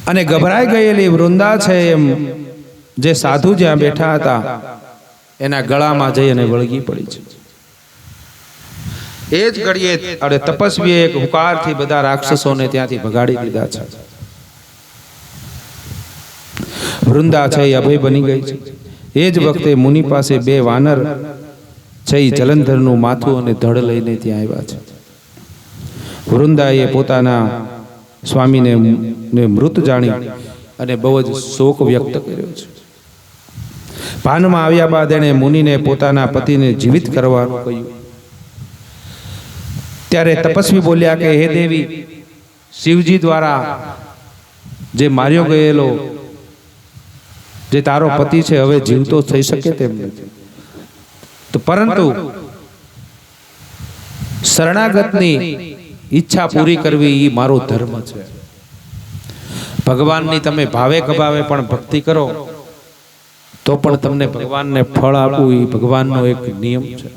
અને ગભરાઈ ગયેલી વૃંદા છે એમ જે સાધુ જ્યાં બેઠા હતા એના ગળામાં જઈ અને વળગી પડી છે. એ જ ઘડીએ અરે તપસ્વીએ એક હુંકારથી બધા રાક્ષસોને ત્યાંથી ભગાડી દીધા છે. વૃંદા છે એ અભય બની ગઈ છે. એ જ વખતે મુનિ પાસે બે વાનર છે એ જલંધરનું માથું અને ધડ લઈને ત્યાં આવ્યા છે. વૃંદાએ પોતાના સ્વામીને મૃત જાણી અને બહુ જ શોક વ્યક્ત કર્યો છે. ભાનમાં આવ્યા બાદ એણે મુનિને પોતાના પતિને જીવિત કરવાનું કહ્યું. ત્યારે તપસ્વી બોલ્યા કે હે દેવી, શિવજી દ્વારા જે માર્યો ગયેલો જે તારો પતિ છે હવે જીવતો થઈ શકે તેમ નથી. તો પરંતુ શરણાગતની ઈચ્છા પૂરી કરવી એ મારો ધર્મ છે. ભગવાનની તમે ભાવે કભાવે પણ ભક્તિ કરો તો પણ તમને ભગવાનને ફળ આપવું એ ભગવાનનો એક નિયમ છે.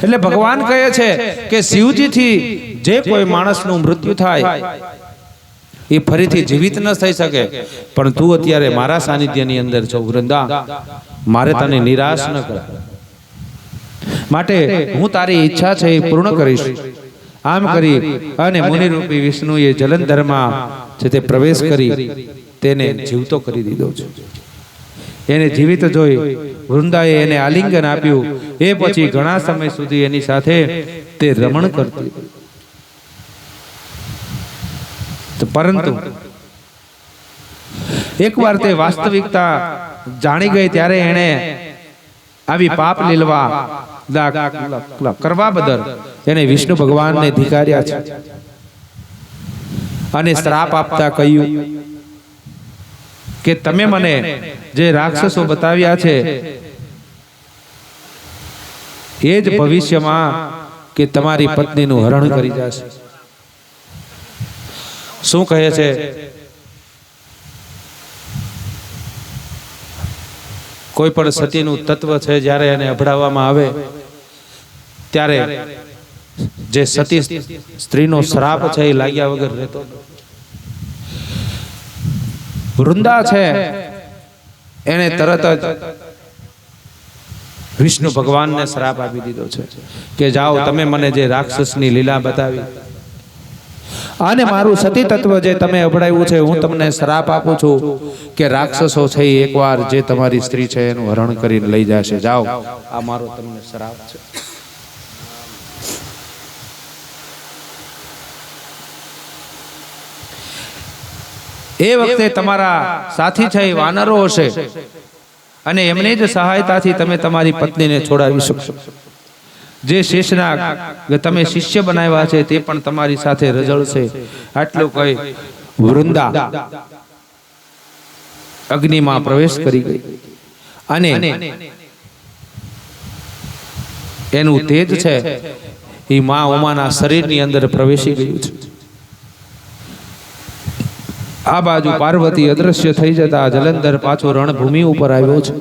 એટલે ભગવાન કહે છે કે શિવજીથી જે કોઈ માણસનું મૃત્યુ થાય એ ફરીથી જીવિત ન થઈ શકે, પણ તું અત્યારે મારા સાનિધ્યની અંદર છો વૃંદા, મારે તને નિરાશ ન કર, માટે હું તારી ઈચ્છા છે એ પૂર્ણ કરીશ. આમ કરી અને મુનિરૂપી વિષ્ણુએ જલંધરમાં છે તે પ્રવેશ કરી તેને જીવતો કરી દીધો છે. એને જીવિત જોઈ વૃંદાએ એને આલિંગન આપ્યું. એ પછી ઘણા સમય સુધી એની સાથે તે રમણ કરતી. પરંતુ એકવાર તે વાસ્તવિકતા જાણી ગઈ ત્યારે એણે આવી પાપ લીલવા કરવા બદલ એને વિષ્ણુ ભગવાનને ધિક્કાર્યા છે અને શ્રાપ આપતા કહ્યું કે તમે મને જે રાક્ષસો બતાવ્યા છે એ જ ભવિષ્યમાં કે તમારી પત્નીનું હરણ કરી જશે. શું કહે છે? કોઈ પણ સતીનું તત્વ છે જ્યારે એને અભડાવવામાં આવે ત્યારે જે સતી સ્ત્રીનો શ્રાપ છે એ લાગ્યા વગર રહેતો. વૃંદા છે એને તરત જ વિષ્ણુ ભગવાનને શ્રાપ આપી દીધો છે કે જાઓ તમે મને જે રાક્ષસની લીલા બતાવી અને મારું સતી તત્વ જે તમે અભડાવ્યું છે, હું તમને શ્રાપ આપું છું કે રાક્ષસો છે એકવાર જે તમારી સ્ત્રી છે એનું હરણ કરીને લઈ જશે. જાઓ, આ મારો તમને શ્રાપ છે. એ વખતે તમારા સાથી છે એ વાનરો હશે અને એમની જ સહાયતાથી તમે તમારી પત્નીને છોડાવી શકશો. જે શેષનાગ તમે શિષ્ય બનાવ્યા છે તે પણ તમારી સાથે રજળશે. આટલું કહી વૃંદા અગ્નિમાં પ્રવેશ કરી ગઈ અને એનું તેજ છે એ મા ઉમાના શરીરની અંદર પ્રવેશી ગયું છે. આ બાજુ પાર્વતી અદ્રશ્ય થઈ જતા જલંધર પાછો રણભૂમિ ઉપર આવ્યો છે.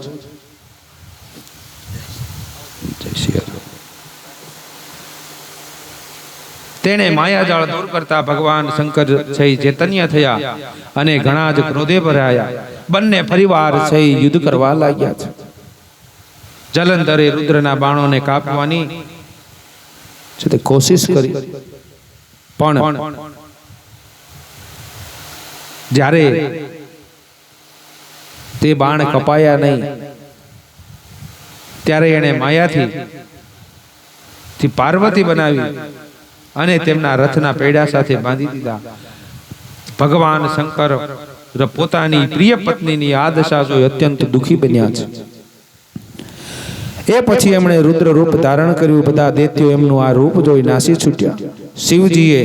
તેણે માયાજાળ દૂર કરતા ભગવાન શંકર છે ચૈતન્ય થયા અને ઘણા જ ક્રોધે ભરાયા. બંને ફરીવાર છે યુદ્ધ કરવા લાગ્યા છે. જલંધરે રુદ્રના બાણોને કાપવાની કોશિશ કરી, પણ જ્યારે તે બાણ કપાયા નહીં ત્યારે એણે માયાથી પાર્વતી બનાવી અને તેમના રથના પૈડા સાથે બાંધી દીધા. ભગવાન શંકર પોતાની પ્રિય પત્નીની આ દશા જોઈ અત્યંત દુઃખી બન્યા છે. એ પછી એમણે રુદ્ર રૂપ ધારણ કર્યું. બધા દૈત્યો એમનું આ રૂપ જોઈ નાસી છૂટ્યા. શિવજીએ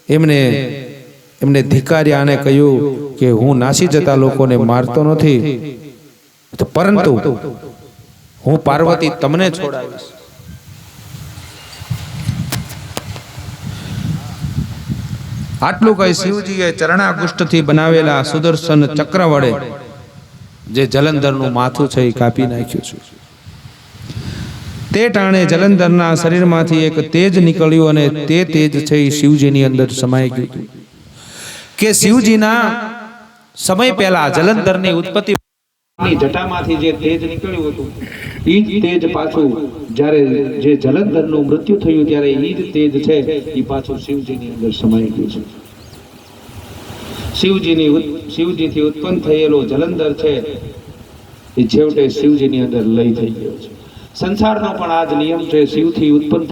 એમને ધિક્કાર્યા અને કહ્યું કે હું નાસી જતા લોકોને મારતો નથી, પરંતુ હું પાર્વતી તમને છોડાવીશ. આટલું કહી શિવજીએ ચરણાગુષ્ઠથી બનાવેલા સુદર્શન ચક્ર વડે જે જલંધરનું માથું છે એ કાપી નાખ્યું છે. તે ટાણે જલંધરના શરીરમાંથી એક તેજ નીકળ્યું અને તે તેજ છે એ શિવજીની અંદર સમાઈ ગયું. કે શિવજીના સમય પહેલા જલંધરની ઉત્પત્તિ જટામાંથી જે તેજ નીકળ્યું હતું એ જ તેજ પાછું જ્યારે જે જલંધરનું મૃત્યુ થયું ત્યારે એ જ તેજ છે એ પાછું શિવજીની અંદર સમાઈ ગયું છે. શિવજીથી ઉત્પન્ન થયેલો જલંધર છે એ છેવટે શિવજીની અંદર લઈ થઈ ગયો છે. સંસારનો પણ આ જ નિયમ છે. શિવથી ઉત્પન્ન